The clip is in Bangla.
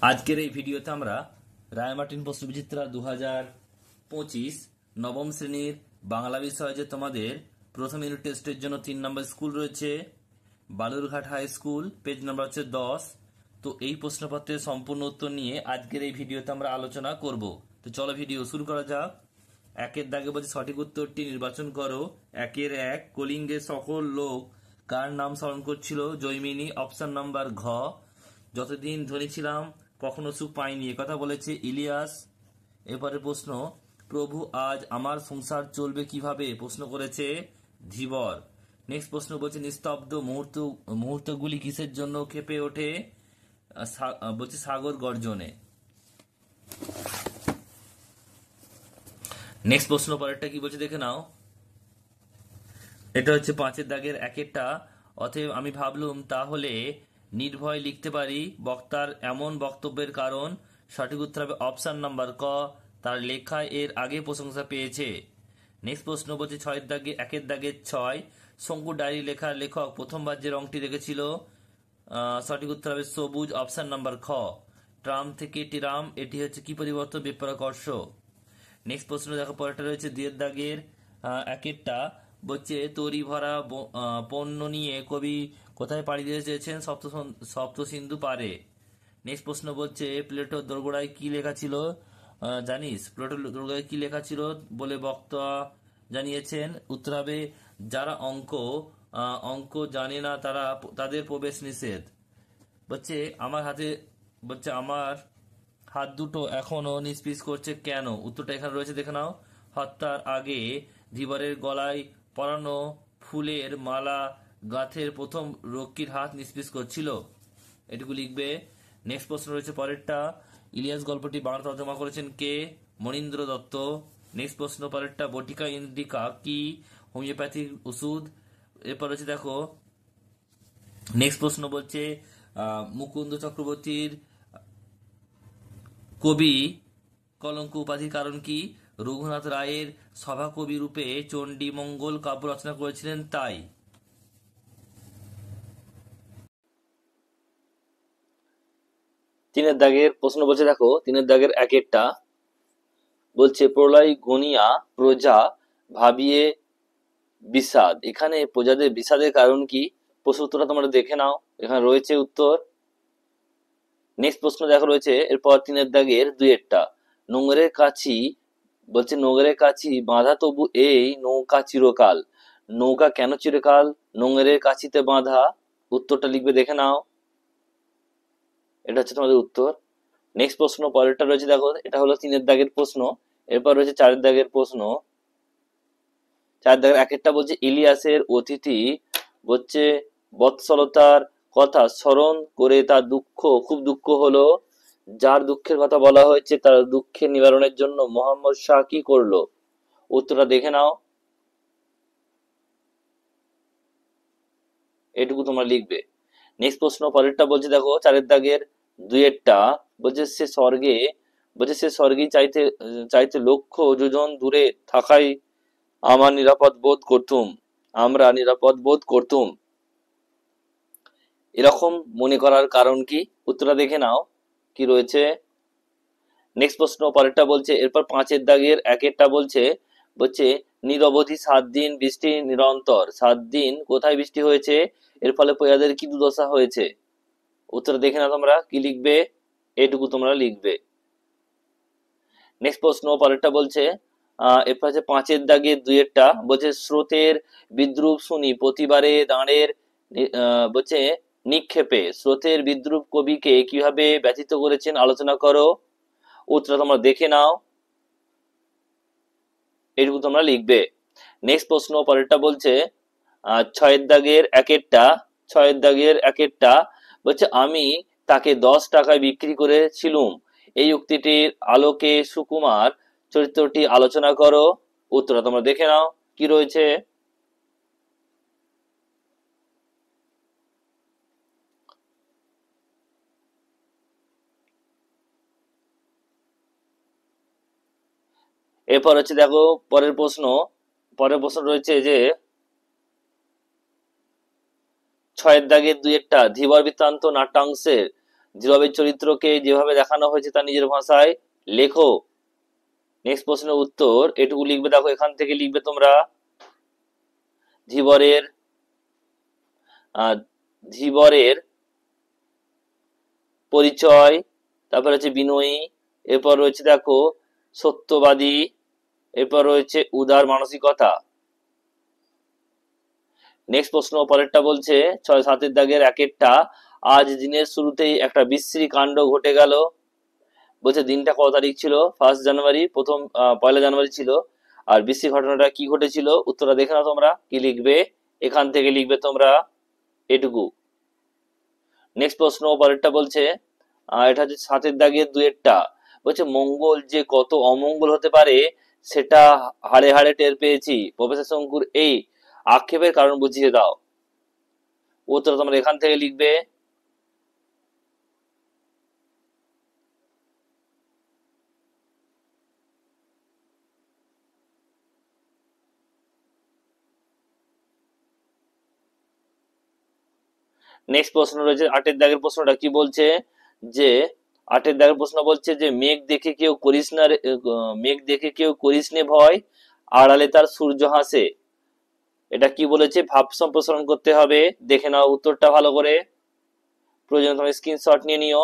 আজকের এই ভিডিওতে আমরা রায়মার্টিন প্রশ্নবিচিত্রা 2025 নবম শ্রেণীর বাংলা বিষয় যে তোমাদের প্রথম ইউনিট টেস্টের জন্য 3 নম্বর স্কুল রয়েছে, Balurghat high school, page number হচ্ছে 10। তো এই প্রশ্নপত্রের সম্পূর্ণ উত্তর নিয়ে আজকের এই ভিডিওতে আমরা আলোচনা করব। তো চলো ভিডিও শুরু করা যাক। একের দাগে বলছে সঠিক উত্তরটি নির্বাচন করো। 1 কলিঙ্গের সকল লোক কার নাম স্মরণ করছিল? জৈমিনী। অপশন নাম্বার ঘ, যতদিন ধনী ছিলাম কখনো সুখ পাইনি, কথা বলেছে ইলিয়াস। এরপরে প্রশ্ন, প্রভু আজ আমার সংসার চলবে কিভাবে? প্রশ্ন করেছে ধীবর। নেক্সট প্রশ্ন বলছে নিস্তব্ধ মুহূর্তগুলি কিসের জন্য কেঁপে ওঠে? বলছে সাগর গর্জনে। নেক্সট প্রশ্ন পরেরটা কি বলছে দেখে নাও। এটা হচ্ছে 5 দাগের 1টা। অতএব আমি ভাবলুম তাহলে নির্ভয় লিখতে পারি বক্তার এমন বক্তব্যের কারণ। সঠিক উত্তর হবে অপশন নাম্বার ক, তার লেখায় এর আগে প্রশংসা পেয়েছে। নেক্সট প্রশ্ন বলছে 1 দাগের 6, শঙ্কু ডায়েরি লেখার লেখক প্রথমবার যে রংটি রেখেছিল, সঠিক উত্তর হবে সবুজ। অপশন নাম্বার খ। ট্রাম থেকে টিরাম, এটি হচ্ছে কি পরিবর্তন? বিপরাকর্ষ। নেক্সট প্রশ্ন দেখো, পরেরটা রয়েছে 2 দাগের 1টা। বলছে তরি ভরা পণ্য নিয়ে কবি কোথায় পাড়ি দিতে চেয়েছেন? সপ্ত সিন্ধু পারে। নেক্সট প্রশ্ন বলছে প্লেটোর দোরগোড়ায় কি লেখা ছিল? জানিস প্লেটোর দোরগোড়ায় কি লেখা ছিল বলে বক্তা জানিয়েছেন? উত্তর হবে যারা অঙ্ক জানে না তাদের প্রবেশ নিষেধ। বলছে আমার হাত দুটো এখনো নিষ্পিস করছে কেন? উত্তরটা এখানে রয়েছে, দেখে নাও। হত্যার আগে ধীবরের গলায় পরানো ফুলের মালা গাথের প্রথম রক্ষীর হাত নিষ্পিস করছিল। এটুকু লিখবে। নেক্সট প্রশ্ন রয়েছে পরেরটা, ইলিয়াস গল্পটি বাংলা তর্জমা করেছেন কে? মনীন্দ্র দত্ত। নেক্সট প্রশ্ন পরেরটা, বটিকা ইন্ডিকা কি হোমিওপ্যাথিক ওষুধ? এরপর রয়েছে দেখো নেক্সট প্রশ্ন বলছে মুকুন্দ চক্রবর্তীর কবি কলঙ্ক উপাধির কারণ কি? রঘুনাথ রায়ের সভাকবি রূপে চণ্ডী মঙ্গল কাব্য রচনা করেছিলেন তাই। তিনের দাগের প্রশ্ন বলছে দেখো, 3 দাগের 1টা বলছে প্রলয় গনিয়া প্রজা ভাবিয়ে বিষাদ। এখানে প্রজাদের বিষাদের কারণ কি? প্রশ্ন উত্তরটা তোমরা দেখে নাও, এখানে রয়েছে উত্তর। নেক্সট প্রশ্ন দেখো রয়েছে এরপর 3 দাগের 2টা, নোংরের কাছি বলছে নোংরের কাছি বাঁধা তবু এই নৌকা চিরকাল। নৌকা কেন চিরকাল নোংরের কাছিতে বাঁধা? উত্তরটা লিখবে, দেখে নাও। এটা হচ্ছে তোমাদের উত্তর। নেক্সট প্রশ্ন পরেরটা রয়েছে দেখো, এটা হলো 3 দাগের প্রশ্ন। এরপর রয়েছে 4 দাগের প্রশ্ন। 4 দাগের 1টা বলছে ইলিয়াসের অতিথি বলছে বৎসলতার কথা স্মরণ করে তার খুব দুঃখ হলো। যার দুঃখের কথা বলা হয়েছে তার দুঃখের নিবারণের জন্য মোহাম্মদ শাহ কি করলো? উত্তরটা দেখে নাও, এটুকু তোমরা লিখবে। নেক্সট প্রশ্ন পরেরটা বলছে দেখো 4 দাগের 2টা বলছে সে স্বর্গে চাইতে চাইতে লক্ষ যোজন দূরে থাকাই আমরা নিরাপদ বোধ করতুম। এরকম মনে করার কারণ কি? উত্তরটা দেখে নাও কি রয়েছে। নেক্সট প্রশ্ন পরেরটা বলছে এরপর 5 দাগের 1টা বলছে নিরবধি 7 দিন বৃষ্টি নিরন্তর। 7 দিন কোথায় বৃষ্টি হয়েছে? এর ফলে প্রজাদের কি দুর্দশা হয়েছে? উত্তর দেখে নাও, তোমরা কি লিখবে এটুকু তোমরা লিখবে। নেক্সট প্রশ্ন পরেরটা বলছে এরপর হচ্ছে 5 দাগের 2টা বলছে স্রোতের বিদ্রুপ শুনি প্রতিবারে দাঁড়ের বলছে নিক্ষেপে। স্রোতের বিদ্রুপ কবিকে কিভাবে ব্যথিত করেছেন আলোচনা করো। উত্তর তোমরা দেখে নাও, এটুকু তোমরা লিখবে। নেক্সট প্রশ্ন পরেরটা বলছে 6 দাগের 1টা বলছে আমি তাকে 10 টাকায় বিক্রি করেছিলুম। এই উক্তিটির আলোকে সুকুমার চরিত্রটি আলোচনা করো। উত্তরটা তোমরা দেখে নাও কি রয়েছে। এরপর হচ্ছে দেখো পরের প্রশ্ন পরের প্রশ্ন রয়েছে যে 6 দাগের 2 ধীবর বৃত্তান্ত নাট্যাংশের ধীরবের চরিত্রকে যেভাবে দেখানো হয়েছে তা নিজের ভাষায় লেখো। নেক্সট প্রশ্নের উত্তর এটুকু লিখবে, দেখো এখান থেকে লিখবে তোমরা ধীবরের ধীবরের পরিচয়, তারপর হচ্ছে বিনয়ী, এরপর রয়েছে দেখো সত্যবাদী, এরপর রয়েছে উদার মানসিকতা। নেক্সট প্রশ্ন পরেরটা বলছে 6 7 আজ দিনের শুরুতেই একটা বিশ্রী কাণ্ড ঘটে গেল। বলছে দিনটা কত তারিখ ছিল? 1 জানুয়ারি, প্রথম 1 জানুয়ারি ছিল। আর বিশ্রী ঘটনাটা কি ঘটেছিল? উত্তরটা দেখে নাও তোমরা, কি লিখবে এখান থেকে লিখবে তোমরা এটুকু। নেক্সট প্রশ্ন পরেরটা বলছে এটা হচ্ছে 7 দাগের 2 বলছে মঙ্গল যে কত অমঙ্গল হতে পারে সেটা হাড়ে হাড়ে টের পেয়েছি। প্রফেসর শঙ্কুর এই আক্ষেপের কারণ বুঝিয়ে দাও। উত্তর তোমরা এখান থেকে লিখবে। নেক্সট প্রশ্ন রয়েছে 8 দাগের প্রশ্নটা কি বলছে যে 8 দাগের প্রশ্ন বলছে যে মেঘ দেখে কেউ করিস না মেঘ দেখে কেউ করিস নে ভয়, আড়ালে তার সূর্য হাসে। এটা কি বলেছে? ভাব সম্প্রসারণ করতে হবে, দেখে নাও উত্তরটা ভালো করে, প্রয়োজনে তুমি স্ক্রিনশট নিয়ে নিও।